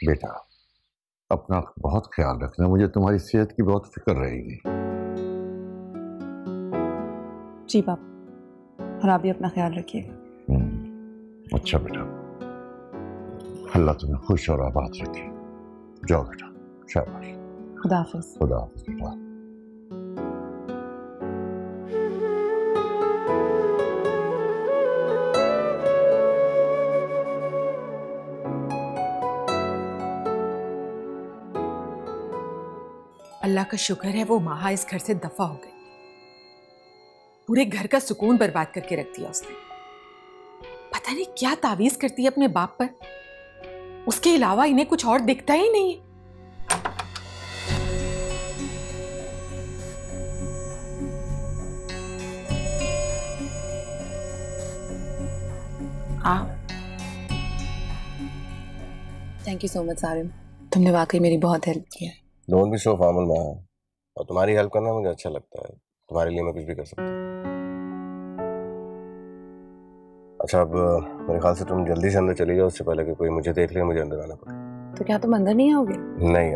बेटा, अपना बहुत ख्याल रखना, मुझे तुम्हारी सेहत की बहुत फिक्र रहेगी। जी बाप, और आप भी अपना ख्याल रखिएगा। अच्छा बेटा, अल्लाह तुम्हें खुश और आबाद रखे। जाओ बेटा, शाबाश। खुदा हाफिज। खुदा हाफिज बेटा। अल्लाह का शुक्र है वो माहा इस घर से दफा हो गई। पूरे घर का सुकून बर्बाद करके रख दिया उसने। पता नहीं क्या तावीज करती है अपने बाप पर, उसके अलावा इन्हें कुछ और दिखता ही नहीं है। Thank you so much Sarim, तुमने वाकई मेरी बहुत हेल्प की है। डोंट बी सो फॉर्मल माँ, और तुम्हारी हेल्प करना मुझे अच्छा लगता है। तुम्हारे लिए मैं कुछ भी कर सकता हूँ। अच्छा, अब मेरे ख्याल से तुम जल्दी से अंदर चली जाओ, उससे पहले कि कोई मुझे देख ले, मुझे अंदर आना पड़े। तो क्या तुम अंदर नहीं आओगे? नहीं,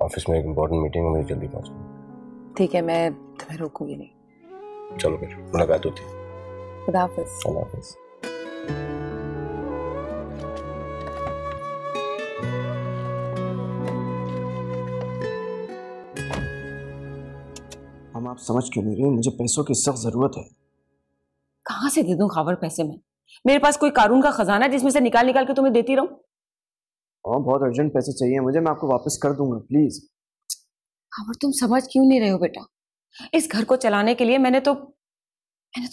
ऑफिस में एक इम्पोर्टेंट मीटिंग है, मुझे जल्दी पहुंचना। ठीक है, मैं तुम्हें रोकूंगी नहीं। चलो फिर मुलाकात होती है। खुदा हाफिज। खुदा हाफिज। हम आप समझ क्यों नहीं रहे? मुझे पैसों की सख्त जरूरत है। कहाँ से दे दूं खावर पैसे में? मेरे पास कोई कारून का खजाना है जिसमें से निकाल निकाल के तुम्हें देती रहूं? हाँ, बहुत अर्जेंट पैसे चाहिए मुझे, मैं आपको वापस कर दूंगा, प्लीज। खावर, तुम समझ क्यों नहीं रहे हो बेटा? इस घर को चलाने के लिए मैंने तो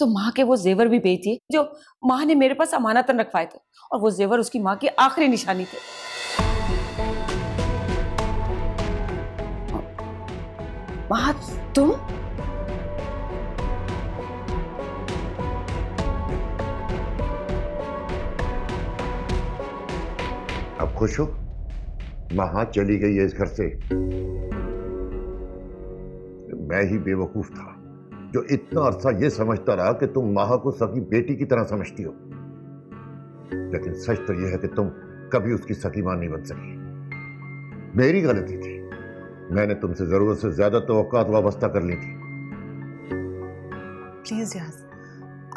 माँ के वो जेवर भी बेच दिए जो माँ ने मेरे पास अमानतन रखवाए थे, और वो जेवर उसकी माँ की आखिरी निशानी थे। माँ, तुम अब खुश हो? मां चली गई है इस घर से। मैं ही बेवकूफ था जो इतना अरसा यह समझता रहा कि तुम मां को सगी बेटी की तरह समझती हो, लेकिन सच तो यह है कि तुम कभी उसकी सगी मां नहीं बन सकी। मेरी गलती थी, मैंने तुमसे जरूरत से ज्यादा तवक्कुआत वाबस्ता कर ली थी। प्लीज रियाज,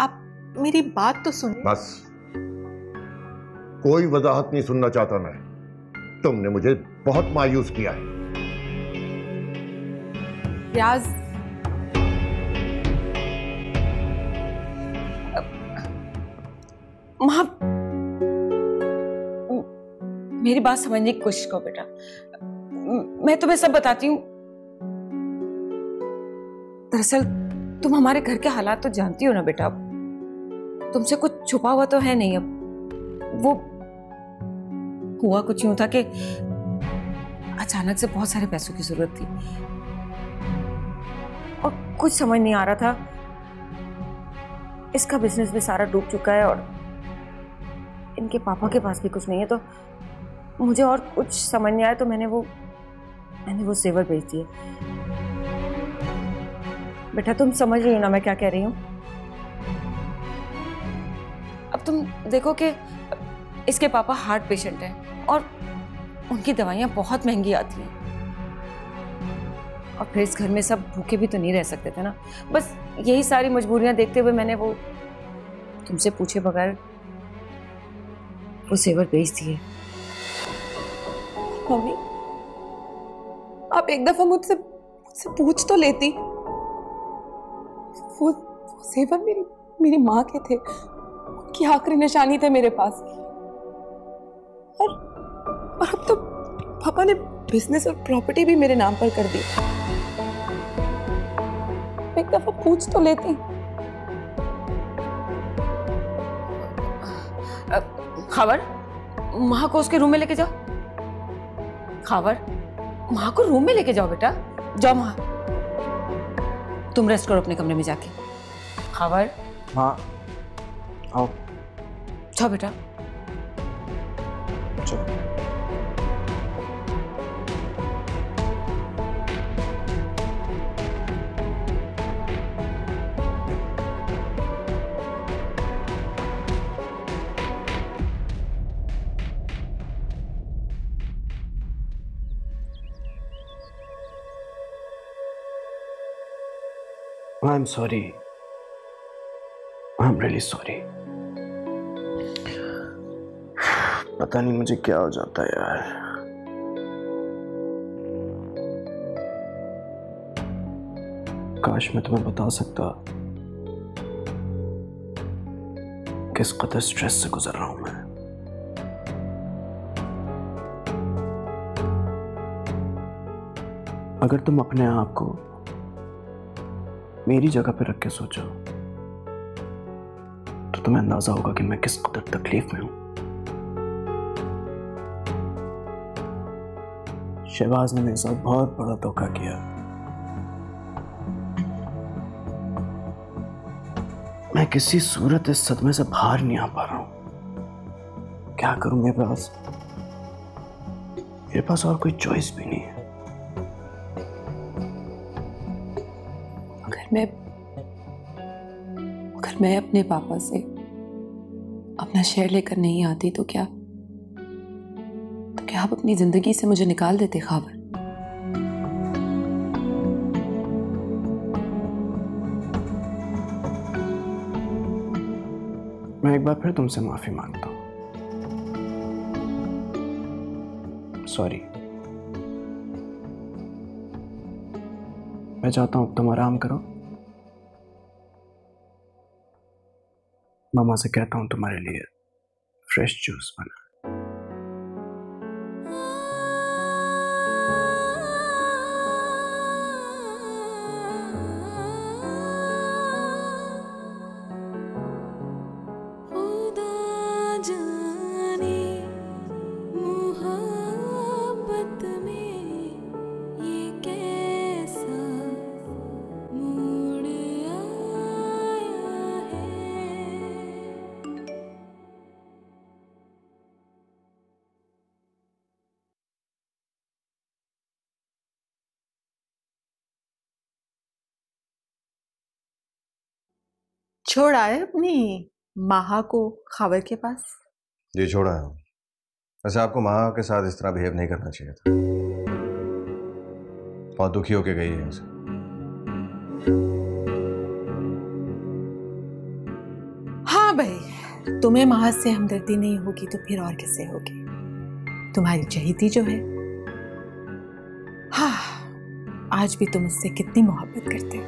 आप मेरी बात तो सुनिए। बस, कोई वजाहत नहीं सुनना चाहता मैं। तुमने मुझे बहुत मायूस किया है। रियाज, माँ, मेरी बात समझने की कोशिश करो बेटा। मैं तुम्हें सब बताती हूँ। दरअसल तुम हमारे घर के हालात तो जानती हो ना बेटा। तुमसे कुछ छुपा हुआ तो है नहीं। अब वो हुआ कुछ यूं था कि अचानक से बहुत सारे पैसों की जरूरत थी और कुछ समझ नहीं आ रहा था। इसका बिजनेस भी सारा डूब चुका है और इनके पापा के पास भी कुछ नहीं है, तो मुझे और कुछ समझ नहीं आया, तो मैंने वो जेवर बेच दिए। बेटा तुम समझ रही हो ना मैं क्या कह रही हूँ? अब तुम देखो कि इसके पापा हार्ट पेशेंट हैं और उनकी दवाइयाँ बहुत महंगी आती हैं, और फिर इस घर में सब भूखे भी तो नहीं रह सकते थे ना। बस यही सारी मजबूरियां देखते हुए मैंने वो तुमसे पूछे बगैर वो जेवर बेच दिए। मम्मी, आप एक दफा मुझसे पूछ तो लेती। वो जेवर मेरी माँ के थे, उनकी आखिरी निशानी थे मेरे पास। और अब तो पापा ने बिजनेस और प्रॉपर्टी भी मेरे नाम पर कर दी। एक दफा पूछ तो लेती। खावर, माँ को उसके रूम में लेके जाओ। खावर, माँ को रूम में लेके जाओ बेटा। जाओ माँ, तुम रेस्ट करो अपने कमरे में जाके। खावर, हाँ आओ। जाओ बेटा। चलो। I am sorry, I am really sorry. पता नहीं मुझे क्या हो जाता है यार। काश मैं तुम्हें बता सकता किस कदर स्ट्रेस से गुजर रहा हूं मैं। अगर तुम अपने आप को मेरी जगह पर रख के सोचो तो तुम्हें अंदाजा होगा कि मैं किस कदर तकलीफ में हूं। शहबाज ने मेरे साथ बहुत बड़ा धोखा किया। मैं किसी सूरत इस सदमे से बाहर नहीं आ पा रहा हूं। क्या करूं? मेरे पास और कोई चॉइस भी नहीं है। अगर मैं अपने पापा से अपना शेयर लेकर नहीं आती तो क्या आप अपनी जिंदगी से मुझे निकाल देते खावर? मैं एक बार फिर तुमसे माफी मांगता हूं। सॉरी। मैं चाहता हूं तुम आराम करो। मामा से कहता हूं तुम्हारे लिए फ्रेश जूस बना। छोड़ आए अपनी माहा को खावर के पास? जी छोड़ा है। वैसे आपको माँ के साथ इस तरह बिहेव नहीं करना चाहिए था। बहुत दुखी होके गई है उसे। हाँ भाई, तुम्हें माहा से हमदर्दी नहीं होगी तो फिर और किससे होगी? तुम्हारी चहेती जो है। हाँ, आज भी तुम उससे कितनी मोहब्बत करते हो।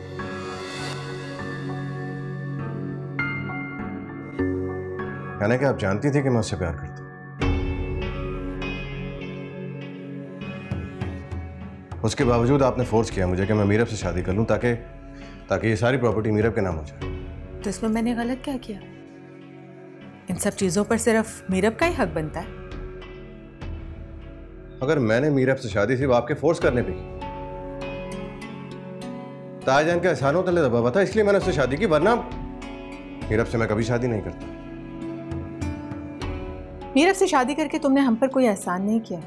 यानी कि आप जानती थी कि मैं उससे प्यार करता हूं। उसके बावजूद आपने फोर्स किया मुझे कि मैं मीरब से शादी कर लूं ताकि ये सारी प्रॉपर्टी मीरब के नाम हो जाए। तो इसमें मैंने गलत क्या किया? इन सब चीजों पर सिर्फ मीरब का ही हक बनता है। अगर मैंने मीरब से शादी थी वो आपके फोर्स करने पे की। तायाजान के एहसानों तले दबा था इसलिए मैंने उससे शादी की, वरना मीरब से मैं कभी शादी नहीं करता। मीरब से शादी करके तुमने हम पर कोई एहसान नहीं किया।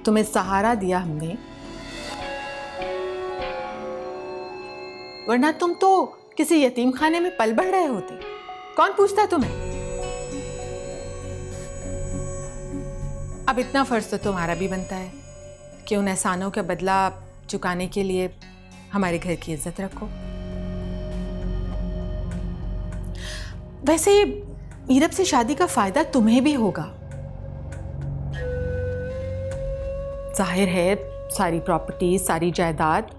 तुम्हें सहारा दिया हमने, वरना तुम तो किसी यतीम खाने में पल बढ़ रहे होते। कौन पूछता तुम्हें? अब इतना फर्ज तो तुम्हारा भी बनता है कि उन एहसानों का बदला चुकाने के लिए हमारे घर की इज्जत रखो। वैसे मीरब से शादी का फायदा तुम्हें भी होगा। जाहिर है सारी प्रॉपर्टी, सारी जायदाद,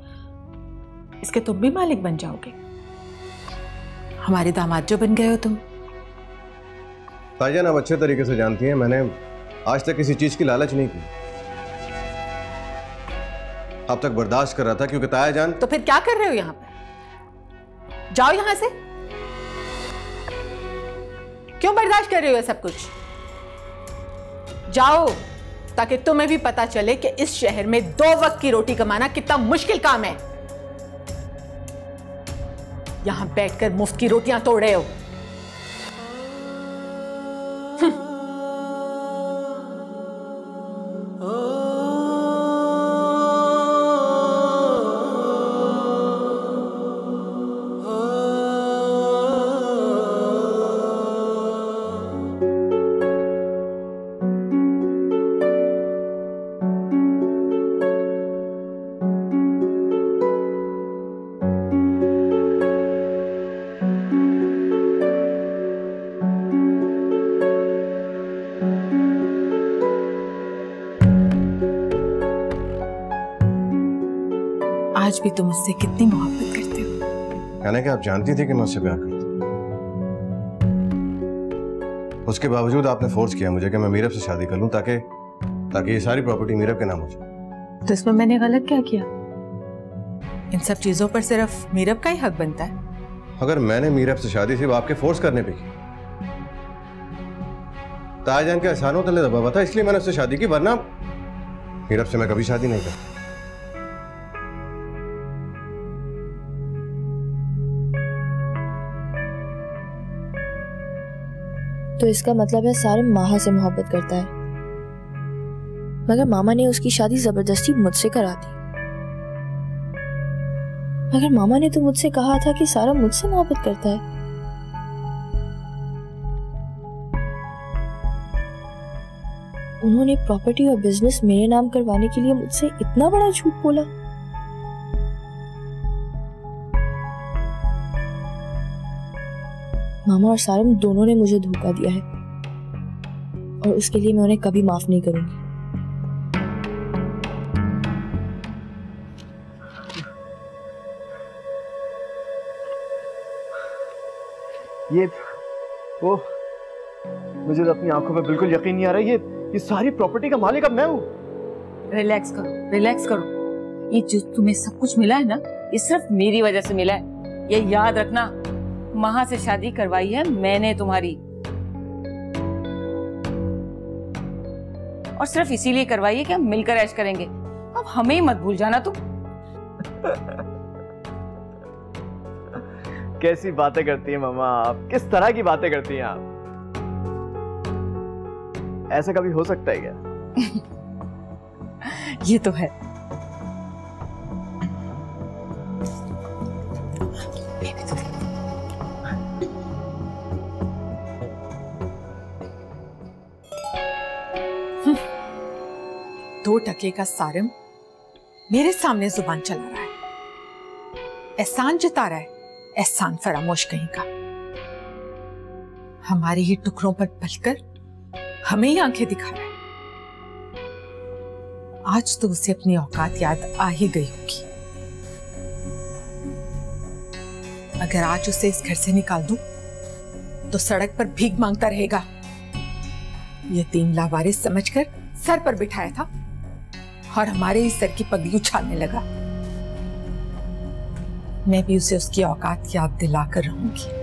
इसके तुम भी मालिक बन जाओगे। हमारे दामाद जो बन गए हो तुम। ताईजान आप अच्छे तरीके से जानती हैं मैंने आज तक किसी चीज की लालच नहीं की। अब तक बर्दाश्त कर रहा था क्योंकि ताईजान। तो फिर क्या कर रहे हो यहां पर? जाओ यहां से। क्यों बर्दाश्त कर रहे हो ये सब कुछ? जाओ, ताकि तुम्हें भी पता चले कि इस शहर में 2 वक्त की रोटी कमाना कितना मुश्किल काम है। यहां बैठकर मुफ्त की रोटियां तोड़ रहे हो। आज भी तुम उससे कितनी मोहब्बत करते हो। कहने कि आप जानती थी कि मैं उससे प्यार करता हूं, उसके बावजूद आपने फोर्स किया मुझे कि मैं मीरब से शादी कर लूं ताकि ये सारी प्रॉपर्टी मीरब के नाम हो जाए। तो इसमें मैंने गलत क्या किया? इन सब चीजों पर सिर्फ मीरब का ही हक बनता है। अगर मैंने मीरब से शादी सिर्फ आपके फोर्स करने पे की, ताईजान के एहसानों तले दबा था, इसलिए मैंने उससे शादी की, वरना मीरब से मैं कभी शादी नहीं करता। तो इसका मतलब है सारिम माहा से मोहब्बत करता है, मगर मामा ने उसकी शादी जबरदस्ती मुझसे करा दी। मगर मामा ने तो मुझसे कहा था कि सारा मुझसे मोहब्बत करता है। उन्होंने प्रॉपर्टी और बिजनेस मेरे नाम करवाने के लिए मुझसे इतना बड़ा झूठ बोला। मामा और सारिम दोनों ने मुझे धोखा दिया है और उसके लिए मैं उन्हें कभी माफ नहीं करूंगी। ये वो मुझे तो अपनी आंखों पे बिल्कुल यकीन नहीं आ रहा। ये सारी प्रॉपर्टी का मालिक अब मैं हूँ। रिलैक्स करो, रिलैक्स करो। ये जो तुम्हें सब कुछ मिला है ना, ये सिर्फ मेरी वजह से मिला है। ये याद रखना, माहा से शादी करवाई है मैंने तुम्हारी, और सिर्फ इसीलिए करवाई है कि हम मिलकर ऐश करेंगे। अब हमें ही मत भूल जाना तुम। कैसी बातें करती हैं मामा आप, किस तरह की बातें करती हैं आप? ऐसा कभी हो सकता है क्या? ये तो है। दो टके का सारिम मेरे सामने जुबान चला रहा है, एहसान जता रहा है, एहसान फरामोश कहीं का। हमारे ही टुकड़ों पर पलकर हमें ही आंखें दिखा रहा है। आज तो उसे अपनी औकात याद आ ही गई होगी। अगर आज उसे इस घर से निकाल दूं तो सड़क पर भीख मांगता रहेगा। यतीम लावारिस समझकर सर पर बिठाया था और हमारे ही सर की पगड़ी उछालने लगा। मैं भी उसे उसकी औकात याद दिलाकर रहूंगी।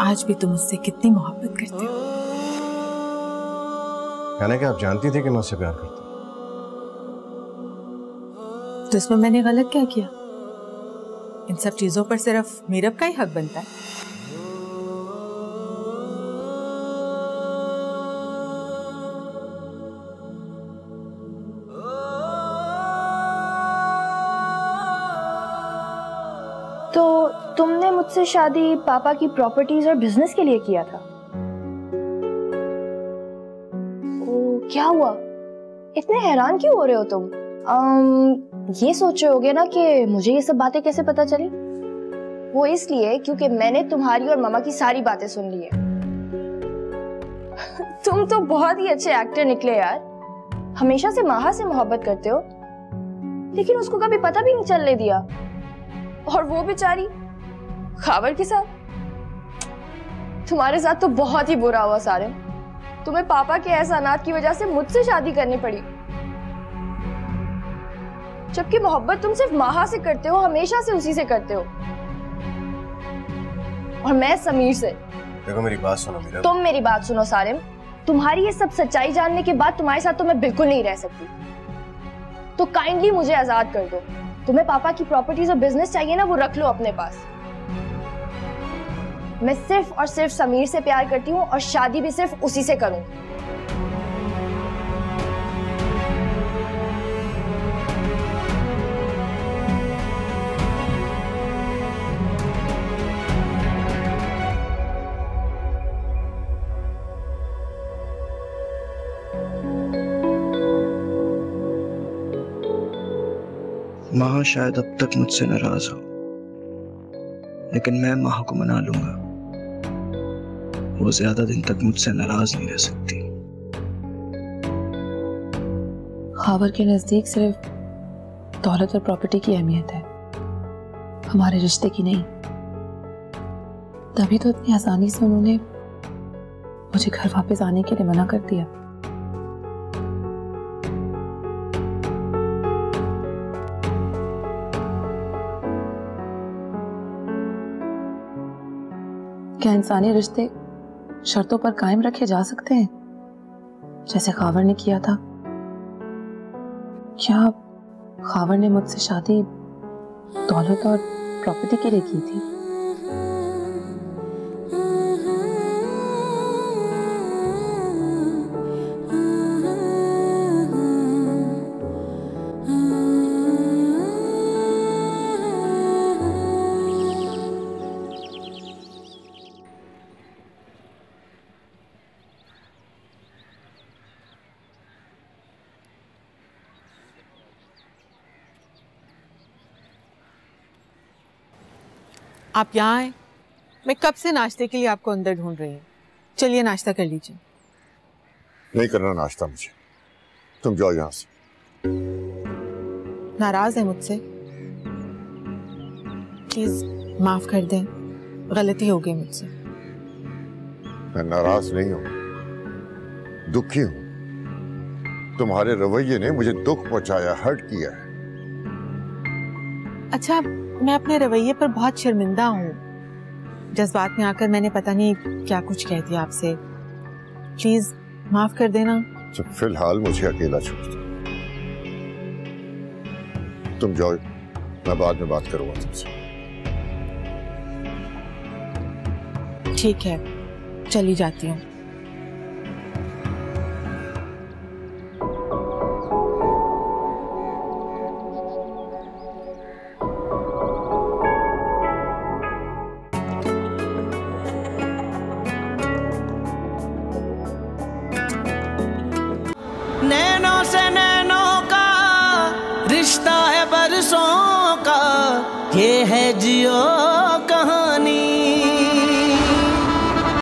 आज भी तुम उससे कितनी मोहब्बत करते हो। कहने कि आप जानती थी कि मैं उससे प्यार करता हूं, तो इसमें मैंने गलत क्या किया? इन सब चीजों पर सिर्फ मीरब का ही हक बनता है। तो तुमने मुझसे शादी पापा की प्रॉपर्टीज और बिजनेस के लिए किया था? ओ, क्या हुआ? इतने हैरान क्यों हो रहे हो तुम? ये सोच रहे होगे ना कि मुझे ये सब बातें कैसे पता चली? वो इसलिए क्योंकि मैंने तुम्हारी और मामा की सारी बातें सुन ली है। तुम तो बहुत ही अच्छे एक्टर निकले यार। हमेशा से माहा से मोहब्बत करते हो, लेकिन उसको कभी पता भी नहीं चलने दिया, और वो बेचारी खावर के साथ। तुम्हारे साथ तो बहुत ही बुरा हुआ सारिम। तुम्हें पापा के एहसानात की वजह से मुझसे शादी करनी पड़ी, जबकि मोहब्बत तुम सिर्फ माहा से करते हो, हमेशा से उसी से करते हो, और मैं समीर से। देखो मेरी बात सुनो मीरा। तुम मेरी बात सुनो सारिम। तुम्हारी ये सब सच्चाई जानने के बाद तुम्हारे साथ तो मैं बिल्कुल नहीं रह सकती। तो काइंडली मुझे आजाद कर दो। तुम्हें पापा की प्रॉपर्टीज और बिजनेस चाहिए ना, वो रख लो अपने पास। मैं सिर्फ और सिर्फ समीर से प्यार करती हूँ, और शादी भी सिर्फ उसी से करूंगी। माँ शायद अब तक मुझसे नाराज हो, लेकिन मैं माह को मना लूंगा। वो ज्यादा दिन तक मुझसे नाराज नहीं रह सकती। खावर के नजदीक सिर्फ दौलत और प्रॉपर्टी की अहमियत है, हमारे रिश्ते की नहीं। तभी तो इतनी आसानी से उन्होंने मुझे घर वापस आने के लिए मना कर दिया। क्या इंसानी रिश्ते शर्तों पर कायम रखे जा सकते हैं, जैसे खावर ने किया था? क्या खावर ने मुझसे शादी दौलत और प्रॉपर्टी के लिए की थी? आप यहाँ आए? मैं कब से नाश्ते के लिए आपको अंदर ढूंढ रही हूँ। चलिए नाश्ता कर लीजिए। नहीं करना नाश्ता मुझे, तुम जाओ यहां से। नाराज है मुझसे? प्लीज माफ कर दें, गलती हो गई मुझसे। मैं नाराज नहीं हूं, दुखी हूं। तुम्हारे रवैये ने मुझे दुख पहुंचाया, हर्ट किया है। अच्छा, मैं अपने रवैये पर बहुत शर्मिंदा हूँ। जज्बात में आकर मैंने पता नहीं क्या कुछ कह दिया आपसे। प्लीज माफ कर देना। तो फिलहाल मुझे अकेला छोड़ दो। तुम जाओ, मैं बाद में बात करूंगा तुमसे। ठीक है, चली जाती हूँ। नैनों से नैनों का रिश्ता है बरसों का, ये है जियो कहानी।